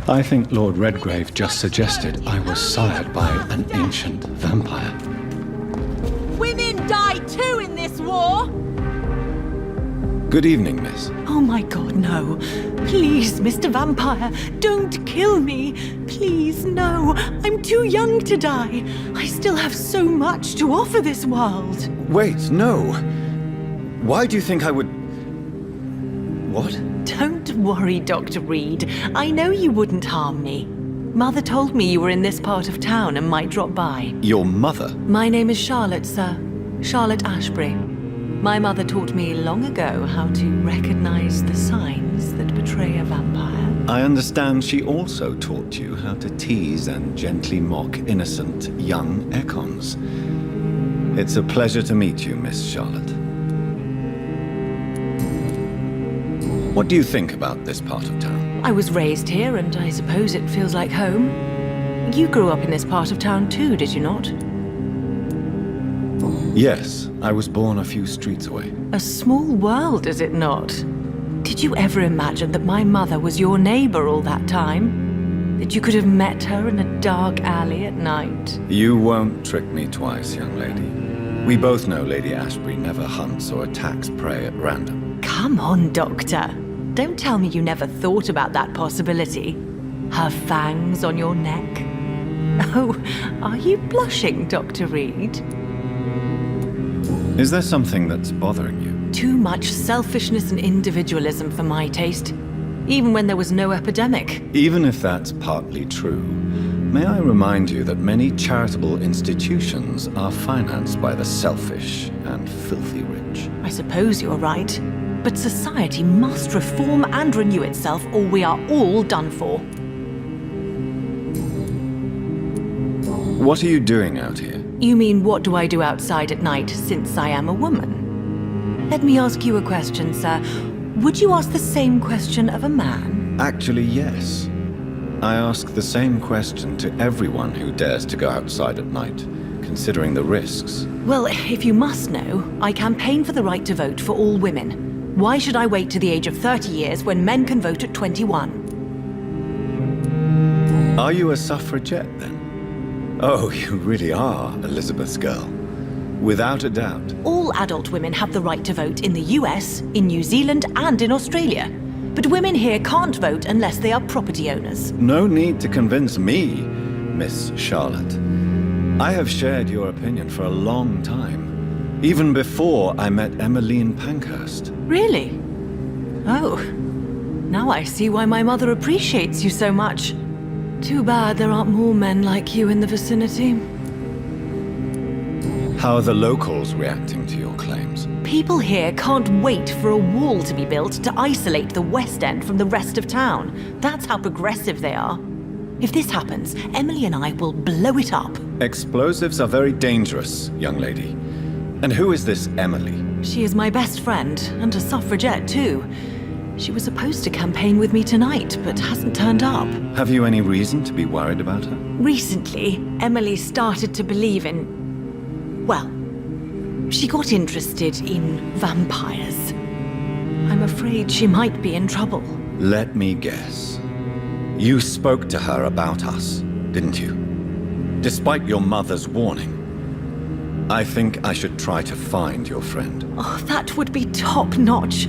I think Lord Redgrave just suggested I was sired by an ancient vampire. Women die too in this war! Good evening, miss. Oh my god, no. Please, Mr. Vampire, don't kill me. Please, no. I'm too young to die. I still have so much to offer this world. Wait, no. Why do you think I would... What? Don't worry, Dr. Reed. I know you wouldn't harm me. Mother told me you were in this part of town and might drop by. Your mother? My name is Charlotte, sir. Charlotte Ashbury. My mother taught me long ago how to recognize the signs that betray a vampire. I understand she also taught you how to tease and gently mock innocent young Ekons. It's a pleasure to meet you, Miss Charlotte. What do you think about this part of town? I was raised here, and I suppose it feels like home. You grew up in this part of town too, did you not? Yes, I was born a few streets away. A small world, is it not? Did you ever imagine that my mother was your neighbor all that time? That you could have met her in a dark alley at night? You won't trick me twice, young lady. We both know Lady Ashbury never hunts or attacks prey at random. Come on, Doctor. Don't tell me you never thought about that possibility. Her fangs on your neck. Oh, are you blushing, Dr. Reed? Is there something that's bothering you? Too much selfishness and individualism for my taste. Even when there was no epidemic. Even if that's partly true, may I remind you that many charitable institutions are financed by the selfish and filthy rich. I suppose you're right. But society must reform and renew itself, or we are all done for. What are you doing out here? You mean, what do I do outside at night since I am a woman? Let me ask you a question, sir. Would you ask the same question of a man? Actually, yes. I ask the same question to everyone who dares to go outside at night, considering the risks. Well, if you must know, I campaign for the right to vote for all women. Why should I wait to the age of 30 years when men can vote at 21? Are you a suffragette, then? Oh, you really are Elizabeth's girl. Without a doubt. All adult women have the right to vote in the US, in New Zealand, and in Australia. But women here can't vote unless they are property owners. No need to convince me, Miss Charlotte. I have shared your opinion for a long time. Even before I met Emmeline Pankhurst. Really? Oh. Now I see why my mother appreciates you so much. Too bad there aren't more men like you in the vicinity. How are the locals reacting to your claims? People here can't wait for a wall to be built to isolate the West End from the rest of town. That's how progressive they are. If this happens, Emily and I will blow it up. Explosives are very dangerous, young lady. And who is this Emily? She is my best friend, and a suffragette too. She was supposed to campaign with me tonight, but hasn't turned up. Have you any reason to be worried about her? Recently, Emily started to believe in... well, she got interested in vampires. I'm afraid she might be in trouble. Let me guess. You spoke to her about us, didn't you? Despite your mother's warning. I think I should try to find your friend. Oh, that would be top-notch.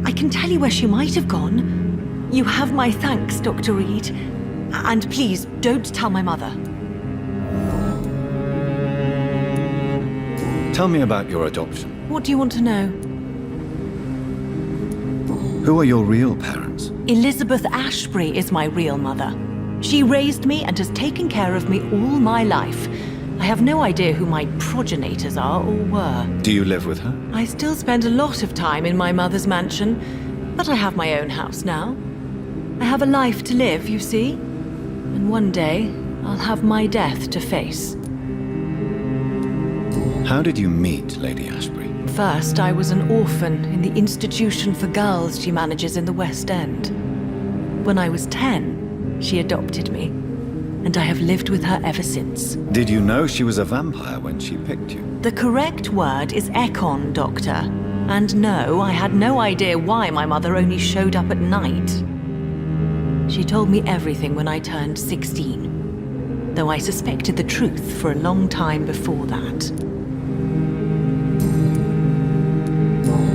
I can tell you where she might have gone. You have my thanks, Dr. Reed. And please, don't tell my mother. Tell me about your adoption. What do you want to know? Who are your real parents? Elizabeth Ashbury is my real mother. She raised me and has taken care of me all my life. I have no idea who my progenitors are or were. Do you live with her? I still spend a lot of time in my mother's mansion, but I have my own house now. I have a life to live, you see. And one day, I'll have my death to face. How did you meet Lady Ashbury? First, I was an orphan in the institution for girls she manages in the West End. When I was 10, she adopted me. And I have lived with her ever since. Did you know she was a vampire when she picked you? The correct word is Ekon, Doctor. And no, I had no idea why my mother only showed up at night. She told me everything when I turned 16, though I suspected the truth for a long time before that.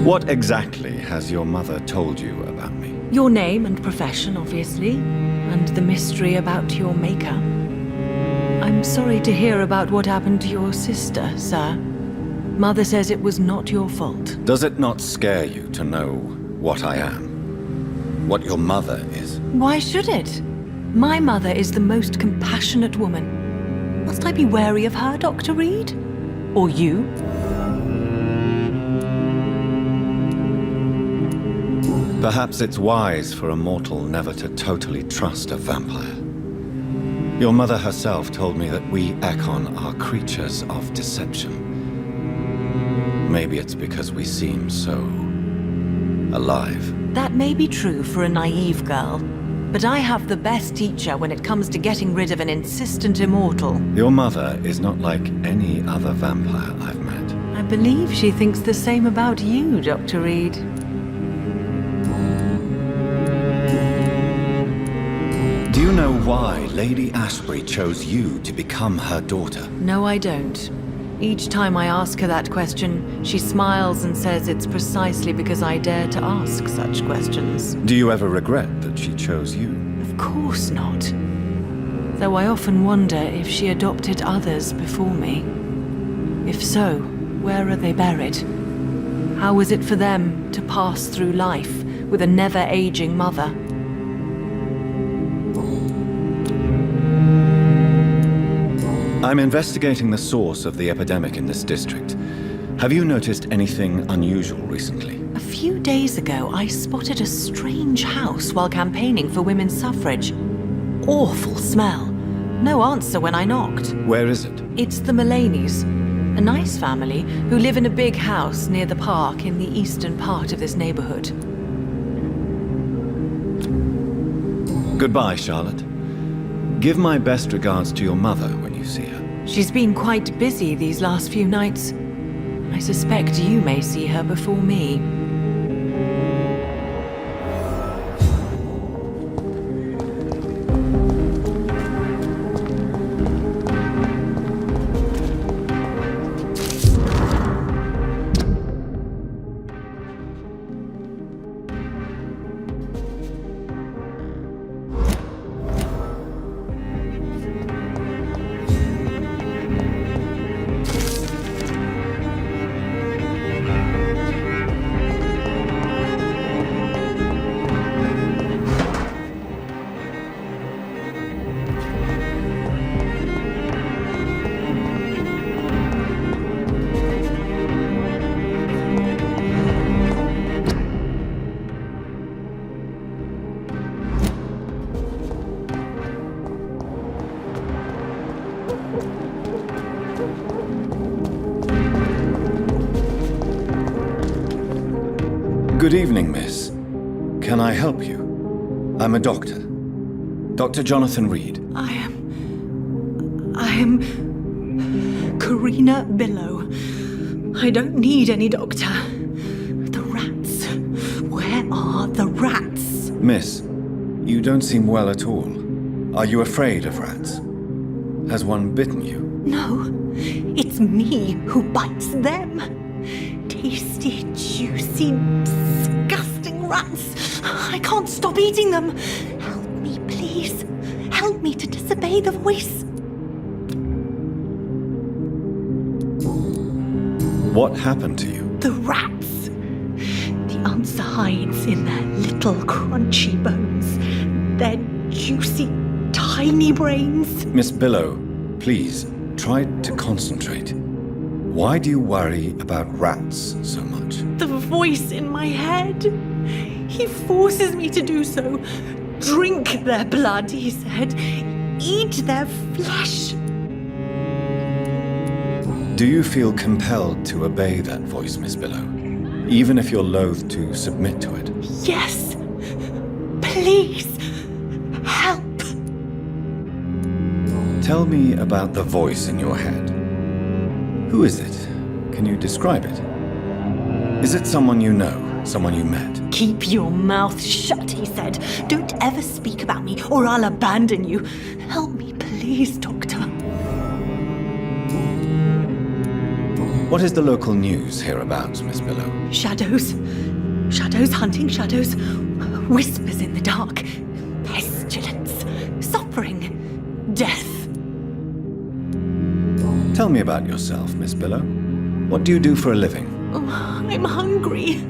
What exactly has your mother told you about me? Your name and profession, obviously, and the mystery about your maker. I'm sorry to hear about what happened to your sister, sir. Mother says it was not your fault. Does it not scare you to know what I am? What your mother is? Why should it? My mother is the most compassionate woman. Must I be wary of her, Dr. Reed? Or you? Perhaps it's wise for a mortal never to totally trust a vampire. Your mother herself told me that we Ekon are creatures of deception. Maybe it's because we seem so alive. That may be true for a naive girl, but I have the best teacher when it comes to getting rid of an insistent immortal. Your mother is not like any other vampire I've met. I believe she thinks the same about you, Dr. Reed. Do you know why Lady Ashbury chose you to become her daughter? No, I don't. Each time I ask her that question, she smiles and says it's precisely because I dare to ask such questions. Do you ever regret that she chose you? Of course not. Though I often wonder if she adopted others before me. If so, where are they buried? How was it for them to pass through life with a never-aging mother? I'm investigating the source of the epidemic in this district. Have you noticed anything unusual recently? A few days ago, I spotted a strange house while campaigning for women's suffrage. Awful smell. No answer when I knocked. Where is it? It's the Mullaneys, a nice family who live in a big house near the park in the eastern part of this neighborhood. Goodbye, Charlotte. Give my best regards to your mother when you see her. She's been quite busy these last few nights. I suspect you may see her before me. Good evening, miss. Can I help you? I'm a doctor. Dr. Jonathan Reed. I am Karina Billow. I don't need any doctor. The rats. Where are the rats? Miss, you don't seem well at all. Are you afraid of rats? Has one bitten you? No, it's me who bites them. Tasty, juicy, disgusting rats. I can't stop eating them. Help me, please. Help me to disobey the voice. What happened to you? The rats. The answer hides in their little crunchy bones. Their juicy, tiny brains. Miss Billow, please, try to concentrate. Why do you worry about rats so much? The voice in my head. He forces me to do so. Drink their blood, he said. Eat their flesh. Do you feel compelled to obey that voice, Miss Billow? Even if you're loath to submit to it? Yes. Please. Help. Tell me about the voice in your head. Who is it? Can you describe it? Is it someone you know? Someone you met? Keep your mouth shut, he said. Don't ever speak about me, or I'll abandon you. Help me, please, Doctor. What is the local news hereabouts, Miss Billow? Shadows. Shadows hunting shadows. Whispers in the dark. Pestilence. Suffering. Death. Tell me about yourself, Miss Billow. What do you do for a living? Oh, I'm hungry.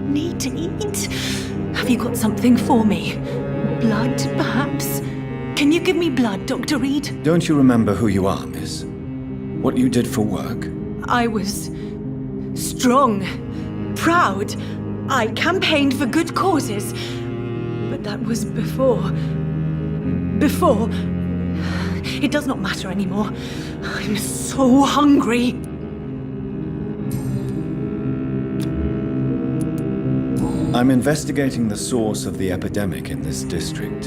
Need to eat. Have you got something for me? Blood, perhaps? Can you give me blood, Dr. Reed? Don't you remember who you are, miss? What you did for work? I was strong, proud. I campaigned for good causes. But that was before. Before. It does not matter anymore. I'm so hungry. I'm investigating the source of the epidemic in this district.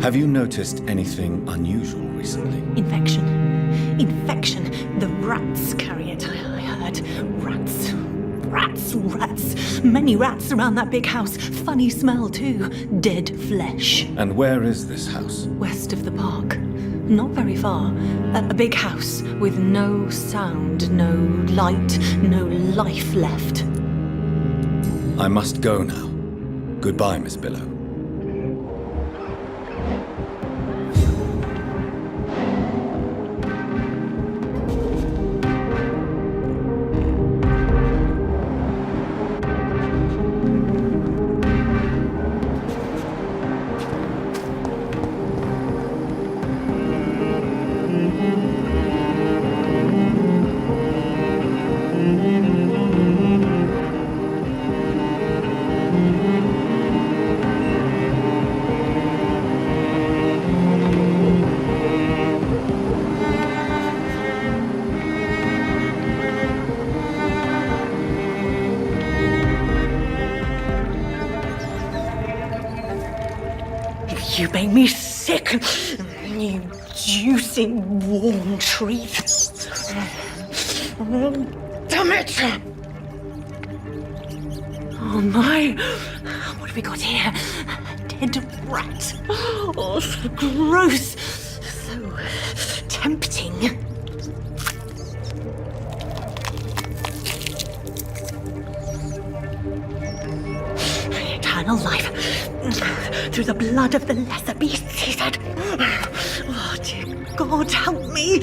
Have you noticed anything unusual recently? Infection. Infection. The rats carry it, I heard. Rats. Rats. Rats. Many rats around that big house. Funny smell, too. Dead flesh. And where is this house? West of the park. Not very far. A big house with no sound, no light, no life left. I must go now. Goodbye, Miss Billow. You make me sick, you juicy warm treat. Oh, damn it! Oh my, what have we got here? A dead rat. Oh, so gross, so tempting. Eternal life. Through the blood of the lesser beasts, he said. Oh, dear God, help me.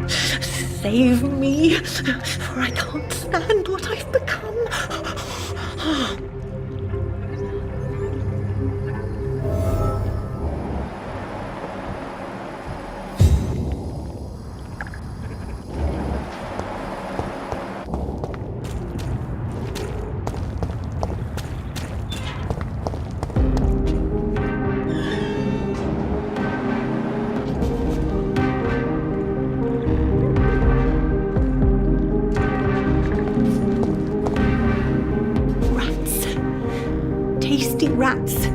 Save me, for I can't stand what I've become. Rats.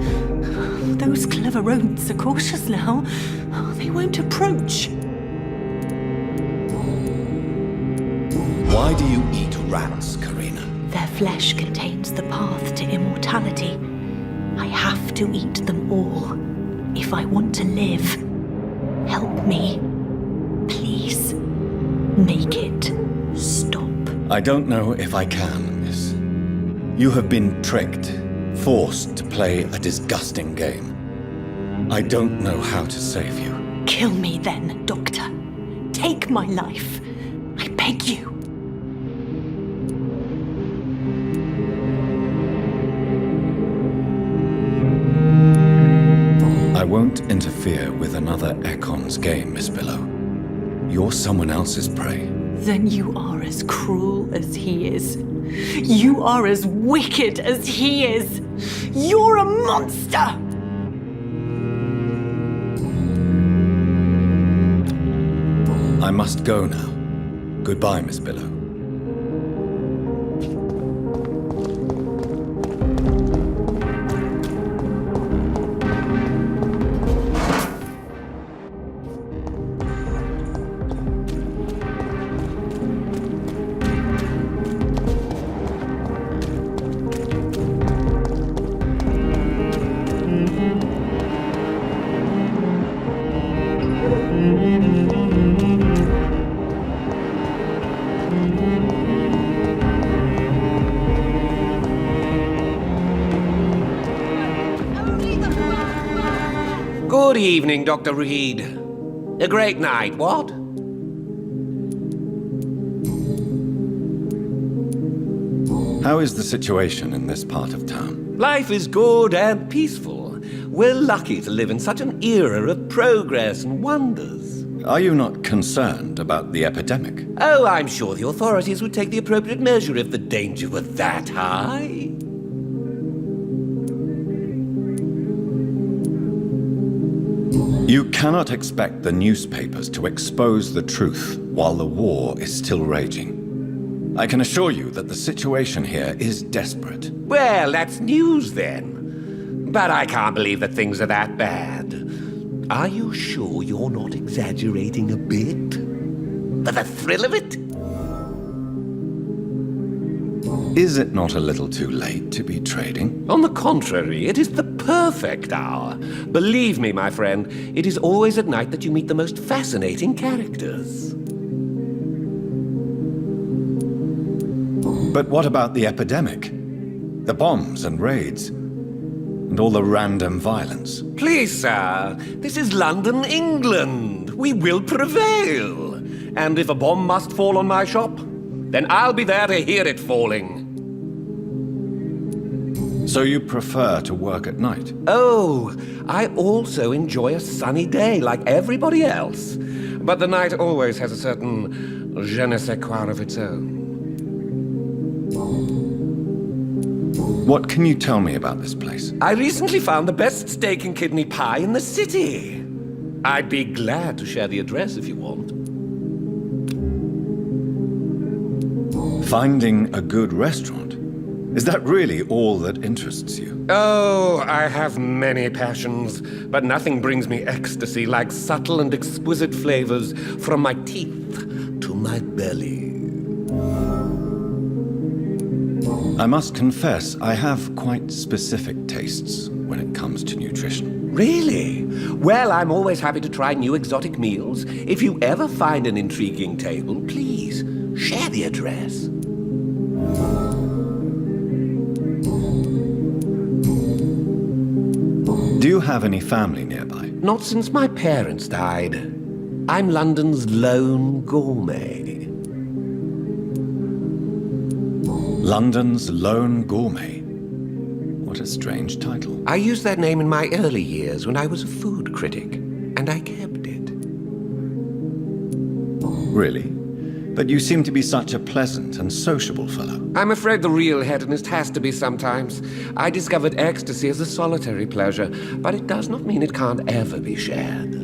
Those clever rodents are cautious now. They won't approach. Why do you eat rats, Karina? Their flesh contains the path to immortality. I have to eat them all if I want to live. Help me. Please. Make it stop. I don't know if I can, miss. You have been tricked. Forced to play a disgusting game. I don't know how to save you. Kill me then, Doctor. Take my life. I beg you. I won't interfere with another Econ's game, Miss Billow. You're someone else's prey. Then you are as cruel as he is. You are as wicked as he is. You're a monster! I must go now. Goodbye, Miss Billow. Good evening, Dr. Reed. A great night, what? How is the situation in this part of town? Life is good and peaceful. We're lucky to live in such an era of progress and wonders. Are you not concerned about the epidemic? Oh, I'm sure the authorities would take the appropriate measure if the danger were that high. You cannot expect the newspapers to expose the truth while the war is still raging. I can assure you that the situation here is desperate. Well, that's news then. But I can't believe that things are that bad. Are you sure you're not exaggerating a bit? For the thrill of it? Is it not a little too late to be trading? On the contrary, it is the perfect hour. Believe me, my friend, it is always at night that you meet the most fascinating characters. But what about the epidemic? The bombs and raids? And all the random violence? Please, sir, this is London, England. We will prevail. And if a bomb must fall on my shop, then I'll be there to hear it falling. So you prefer to work at night? Oh, I also enjoy a sunny day like everybody else. But the night always has a certain je ne sais quoi of its own. What can you tell me about this place? I recently found the best steak and kidney pie in the city. I'd be glad to share the address if you want. Finding a good restaurant? Is that really all that interests you? Oh, I have many passions, but nothing brings me ecstasy like subtle and exquisite flavors from my teeth to my belly. I must confess, I have quite specific tastes when it comes to nutrition. Really? Well, I'm always happy to try new exotic meals. If you ever find an intriguing table, please share the address. Do you have any family nearby? Not since my parents died. I'm London's lone gourmet. London's Lone Gourmet. What a strange title. I used that name in my early years when I was a food critic, and I kept it. Really? But you seem to be such a pleasant and sociable fellow. I'm afraid the real hedonist has to be sometimes. I discovered ecstasy as a solitary pleasure, but it does not mean it can't ever be shared.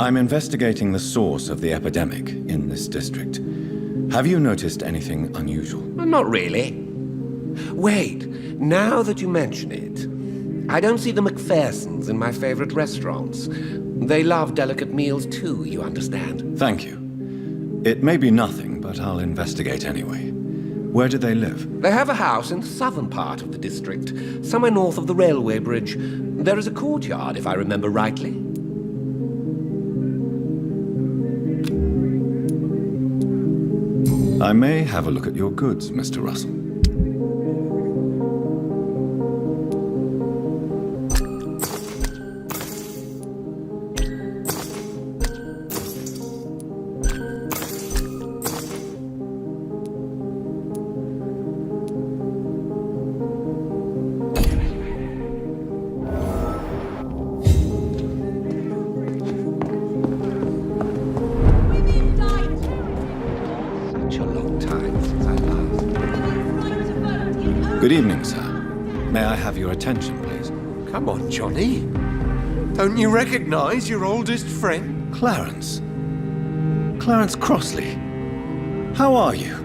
I'm investigating the source of the epidemic in this district. Have you noticed anything unusual? Not really. Wait, now that you mention it, I don't see the McPhersons in my favorite restaurants. They love delicate meals too, you understand. Thank you. It may be nothing, but I'll investigate anyway. Where do they live? They have a house in the southern part of the district, somewhere north of the railway bridge. There is a courtyard, if I remember rightly. I may have a look at your goods, Mr. Russell. Good evening, sir. May I have your attention, please? Come on, Johnny. Don't you recognize your oldest friend? Clarence. Clarence Crossley. How are you?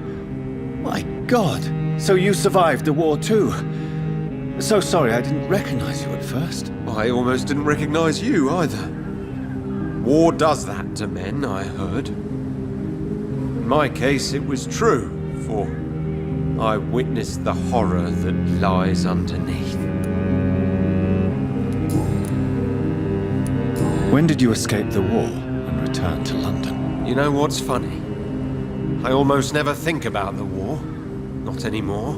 My God. So you survived the war too. So sorry I didn't recognize you at first. I almost didn't recognize you either. War does that to men, I heard. In my case, it was true, for I witnessed the horror that lies underneath. When did you escape the war and return to London? You know what's funny? I almost never think about the war. Not anymore.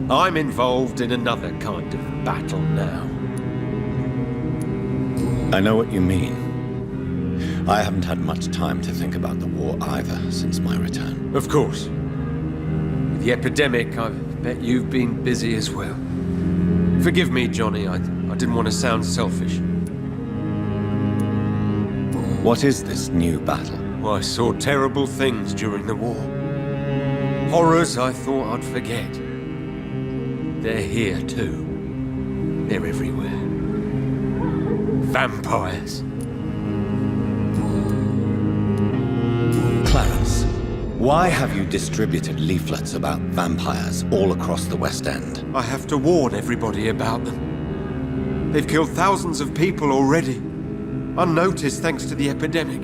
I'm involved in another kind of battle now. I know what you mean. I haven't had much time to think about the war either since my return. Of course. With the epidemic, I bet you've been busy as well. Forgive me, Johnny, I didn't want to sound selfish. What is this new battle? Well, I saw terrible things during the war. Horrors I thought I'd forget. They're here too. They're everywhere. Vampires. Clarence, why have you distributed leaflets about vampires all across the West End? I have to warn everybody about them. They've killed thousands of people already, unnoticed thanks to the epidemic.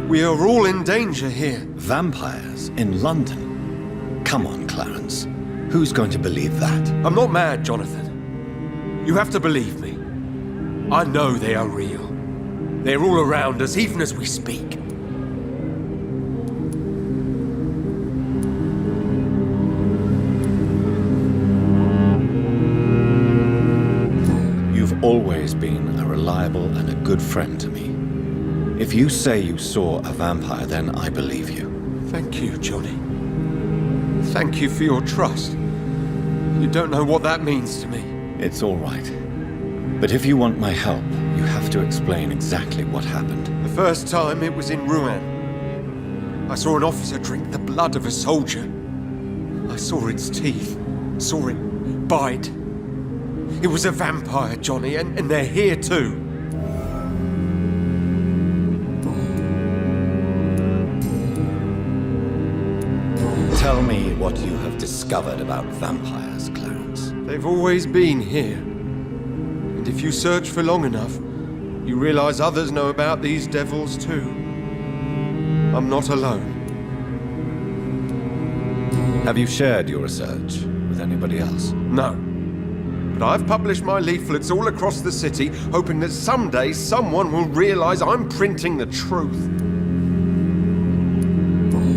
We are all in danger here. Vampires in London? Come on, Clarence. Who's going to believe that? I'm not mad, Jonathan. You have to believe me. I know they are real. They're all around us, even as we speak. You've always been a reliable and a good friend to me. If you say you saw a vampire, then I believe you. Thank you, Johnny. Thank you for your trust. You don't know what that means to me. It's all right. But if you want my help, you have to explain exactly what happened. The first time it was in Rouen. I saw an officer drink the blood of a soldier. I saw its teeth, saw it bite. It was a vampire, Johnny, and they're here too. Tell me what you have discovered about vampires, Clarence. They've always been here. And if you search for long enough, you realize others know about these devils too. I'm not alone. Have you shared your research with anybody else? No. But I've published my leaflets all across the city, hoping that someday someone will realize I'm printing the truth.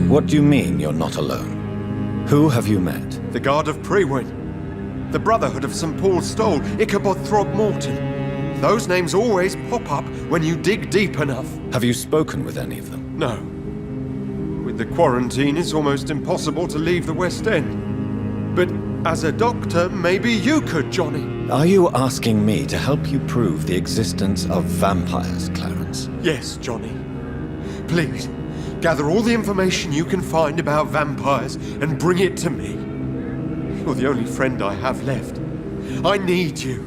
What do you mean you're not alone? Who have you met? The Guard of Prewin, the Brotherhood of St. Paul Stole, Ichabod Throgmorton. Those names always pop up when you dig deep enough. Have you spoken with any of them? No. With the quarantine, it's almost impossible to leave the West End. But as a doctor, maybe you could, Johnny. Are you asking me to help you prove the existence of vampires, Clarence? Yes, Johnny. Please, gather all the information you can find about vampires and bring it to me. You're the only friend I have left. I need you.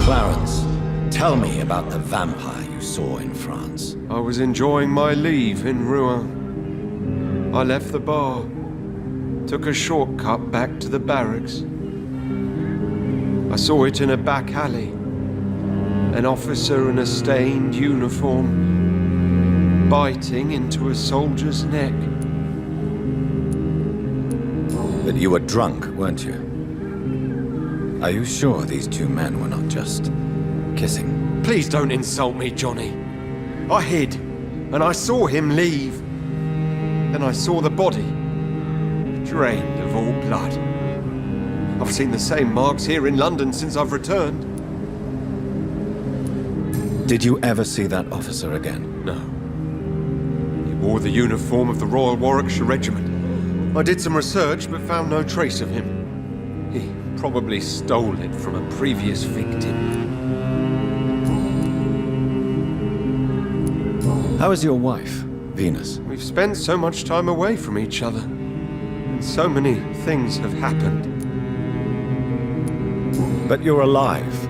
Clarence, tell me about the vampire you saw in France. I was enjoying my leave in Rouen. I left the bar, took a shortcut back to the barracks. I saw it in a back alley. An officer in a stained uniform, biting into a soldier's neck. But you were drunk, weren't you? Are you sure these two men were not just kissing? Please don't insult me, Johnny. I hid, and I saw him leave. Then I saw the body, drained of all blood. I've seen the same marks here in London since I've returned. Did you ever see that officer again? No. He wore the uniform of the Royal Warwickshire Regiment. I did some research, but found no trace of him. He probably stole it from a previous victim. How is your wife, Venus? We've spent so much time away from each other, and so many things have happened. But you're alive.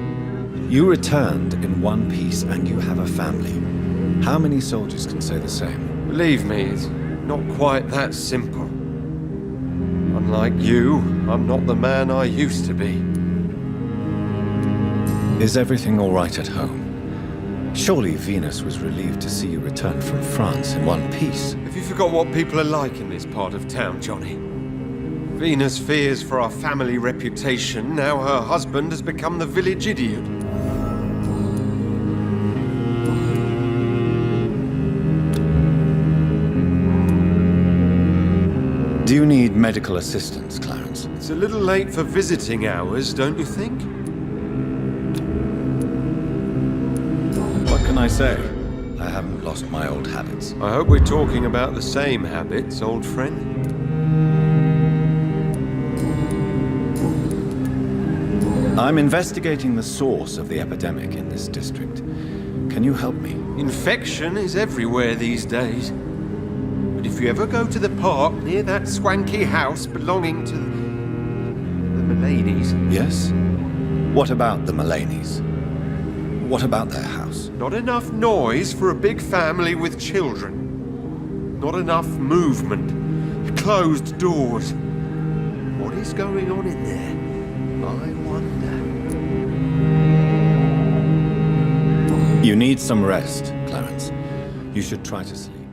You returned in one piece and you have a family. How many soldiers can say the same? Believe me, it's not quite that simple. Unlike you, I'm not the man I used to be. Is everything all right at home? Surely Venus was relieved to see you return from France in one piece. Have you forgot what people are like in this part of town, Johnny? Venus fears for our family reputation. Now her husband has become the village idiot. Do you need medical assistance, Clarence? It's a little late for visiting hours, don't you think? What can I say? I haven't lost my old habits. I hope we're talking about the same habits, old friend. I'm investigating the source of the epidemic in this district. Can you help me? Infection is everywhere these days. But if you ever go to the park near that swanky house belonging to the Mullaneys... Yes? What about the Mullaneys? What about their house? Not enough noise for a big family with children. Not enough movement. Closed doors. What is going on in there? I wonder. You need some rest, Clarence. You should try to sleep.